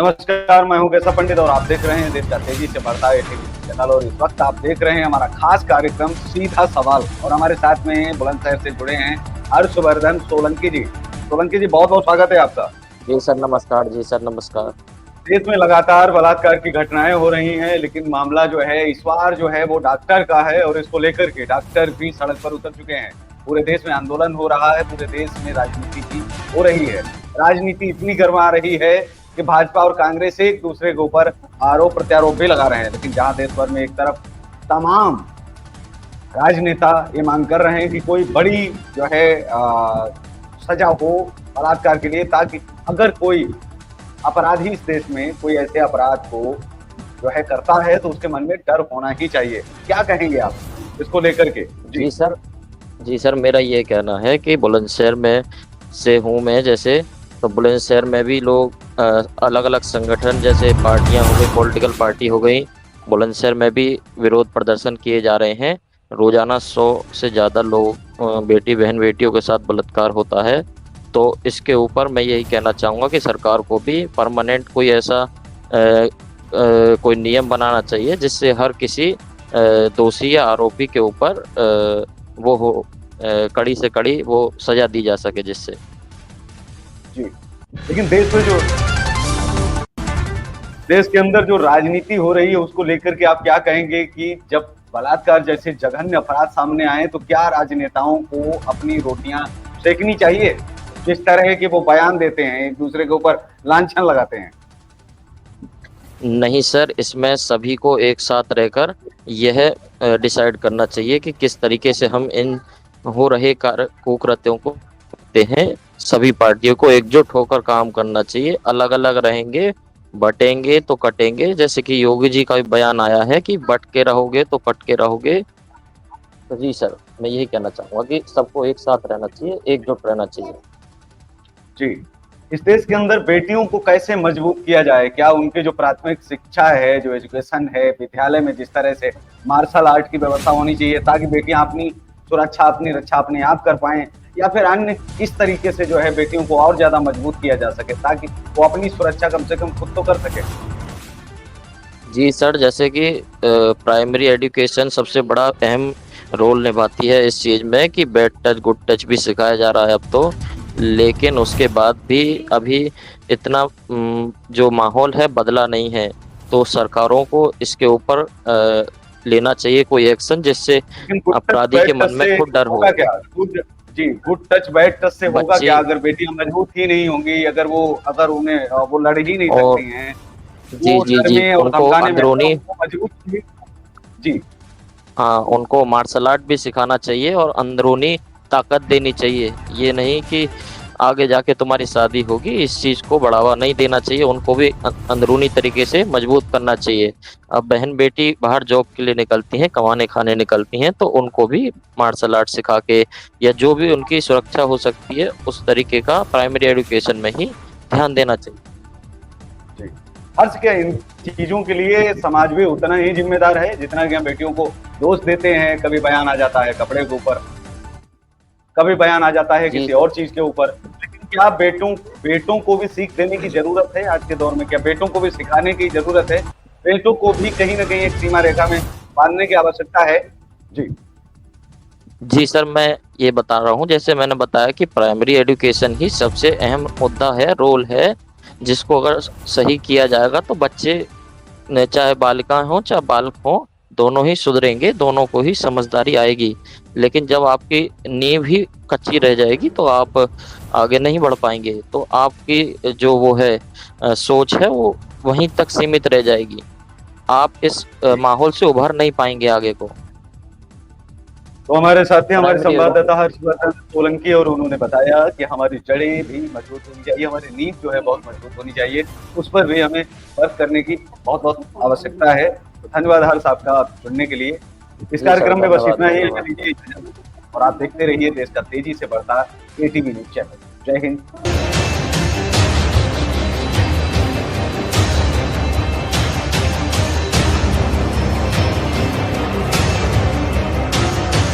नमस्कार, मैं हूं केशव पंडित और आप देख रहे हैं देश का तेजी से बढ़ता एटीवी चैनल। और इस वक्त आप देख रहे हैं हमारा खास कार्यक्रम सीधा सवाल। और हमारे साथ में बुलंदशहर से जुड़े हैं हर्षवर्धन सोलंकी जी। सोलंकी जी, बहुत बहुत स्वागत है आपका। जी सर नमस्कार। जी सर नमस्कार। देश में लगातार बलात्कार की घटनाएं हो रही हैं, लेकिन मामला जो है इस बार जो है वो डॉक्टर का है और इसको लेकर के डॉक्टर भी सड़क पर उतर चुके हैं। पूरे देश में आंदोलन हो रहा है, पूरे देश में राजनीति की हो रही है। राजनीति इतनी गर्मा रही है कि भाजपा और कांग्रेस एक दूसरे के ऊपर आरोप प्रत्यारोप भी लगा रहे हैं। लेकिन जहां देश भर में एक तरफ तमाम राजनेता ये मांग कर रहे हैं कि कोई बड़ी जो है सजा हो बलात्कार के लिए, ताकि अगर कोई अपराधी इस देश में कोई ऐसे अपराध को जो है करता है तो उसके मन में डर होना ही चाहिए। क्या कहेंगे आप इसको लेकर के? जी सर मेरा ये कहना है कि बुलंदशहर में से हूँ मैं। जैसे तो बुलंदशहर में भी लोग अलग अलग संगठन जैसे पार्टियां हो गई, पॉलिटिकल पार्टी हो गई, बुलंदशहर में भी विरोध प्रदर्शन किए जा रहे हैं। रोजाना 100 से ज़्यादा लोग बेटी बहन बेटियों के साथ बलात्कार होता है। तो इसके ऊपर मैं यही कहना चाहूँगा कि सरकार को भी परमानेंट कोई ऐसा कोई नियम बनाना चाहिए जिससे हर किसी दोषी या आरोपी के ऊपर वो हो कड़ी से कड़ी वो सजा दी जा सके जिससे। जी, लेकिन देश के अंदर जो राजनीति हो रही है उसको लेकर के आप क्या कहेंगे कि जब बलात्कार जैसे जघन्य अपराध सामने आए तो क्या राजनेताओं को अपनी रोटियां सेकनी चाहिए? जिस तरह के वो बयान देते हैं, एक दूसरे के ऊपर लांछन लगाते हैं। नहीं सर, इसमें सभी को एक साथ रहकर यह डिसाइड करना चाहिए कि किस तरीके से हम इन हो रहे कुकृत्यों को करते हैं। सभी पार्टियों को एकजुट होकर काम करना चाहिए। अलग अलग रहेंगे, बटेंगे तो कटेंगे। जैसे कि योगी जी का भी बयान आया है कि बट के रहोगे तो कट के रहोगे। तो जी सर, मैं यही कहना चाहूंगा कि सबको एक साथ रहना चाहिए, एकजुट रहना चाहिए। जी, इस देश के अंदर बेटियों को कैसे मजबूत किया जाए? क्या उनकी जो प्राथमिक शिक्षा है, जो एजुकेशन है, विद्यालय में जिस तरह से मार्शल आर्ट की व्यवस्था होनी चाहिए ताकि बेटियां अपनी सुरक्षा, अपनी रक्षा अपने आप कर पाएं, या फिर अन्य किस तरीके से जो है बेटियों को और ज्यादा मजबूत किया जा सके ताकि वो अपनी सुरक्षा कम से कम खुद तो कर सके? जी सर, जैसे कि प्राइमरी एजुकेशन सबसे बड़ा अहम रोल निभाती है इस चीज़ में कि बैड टच गुड टच भी सिखाया जा रहा है अब तो। लेकिन उसके बाद भी अभी इतना जो माहौल है बदला नहीं है। तो सरकारों को इसके ऊपर लेना चाहिए कोई एक्शन जिससे अपराधी के मन में खुद डर हो। क्या जी, गुड टच बैड टच से होगा बच्चे क्या? अगर बेटियां मजबूत ही नहीं होंगी, अगर उन्हें वो लड़ ही नहीं और सकती हैं, जी वो जी डर जी में और उनको धमकाने में तो अंदरूनी, वो मजबूत। जी। हाँ उनको मार्शल आर्ट भी सिखाना चाहिए और अंदरूनी ताकत देनी चाहिए। ये नहीं कि आगे जाके तुम्हारी शादी होगी, इस चीज़ को बढ़ावा नहीं देना चाहिए। उनको भी अंदरूनी तरीके से मजबूत करना चाहिए। अब बहन बेटी बाहर जॉब के लिए निकलती हैं, कमाने खाने निकलती हैं, तो उनको भी मार्शल आर्ट सिखा के या जो भी उनकी सुरक्षा हो सकती है उस तरीके का प्राइमरी एजुकेशन में ही ध्यान देना चाहिए। जी, हर्ष, क्या इन चीजों के लिए समाज भी उतना ही जिम्मेदार है जितना कि हम बेटियों को दोष देते हैं? कभी बयान आ जाता है कपड़े के ऊपर, कभी बयान आ जाता है जी किसी और चीज के ऊपर, लेकिन क्या बेटों को भी सीख देने की जरूरत है आज के दौर में? क्या बेटों को भी सिखाने की जरूरत है? बेटों को भी कहीं ना कहीं एक सीमा रेखा में बांधने की आवश्यकता है? जी। जी सर, मैं ये बता रहा हूँ, जैसे मैंने बताया कि प्राइमरी एजुकेशन ही सबसे अहम मुद्दा है, रोल है, जिसको अगर सही किया जाएगा तो बच्चे चाहे बालिकाएं हों चाहे बालक हों, दोनों ही सुधरेंगे, दोनों को ही समझदारी आएगी। लेकिन जब आपकी नींव ही कच्ची रह जाएगी तो आप आगे नहीं बढ़ पाएंगे। तो आपकी जो वो है सोच है वो वहीं तक सीमित रह जाएगी। आप इस माहौल से उभर नहीं पाएंगे आगे को। तो हमारे साथ थे हमारे प्राइमरी संवाददाता हर्षवर्धन सोलंकी, और उन्होंने बताया कि हमारी जड़ें भी मजबूत होनी चाहिए, हमारी नींव जो है बहुत मजबूत होनी चाहिए, उस पर भी हमें वर्क करने की बहुत बहुत आवश्यकता है। तो धन्यवाद हर्ष आपका जुड़ने के लिए। इस कार्यक्रम में बस इतना ही। और आप देखते रहिए देश का तेजी से बढ़ता एटीवी न्यूज चैनल। जय हिंद।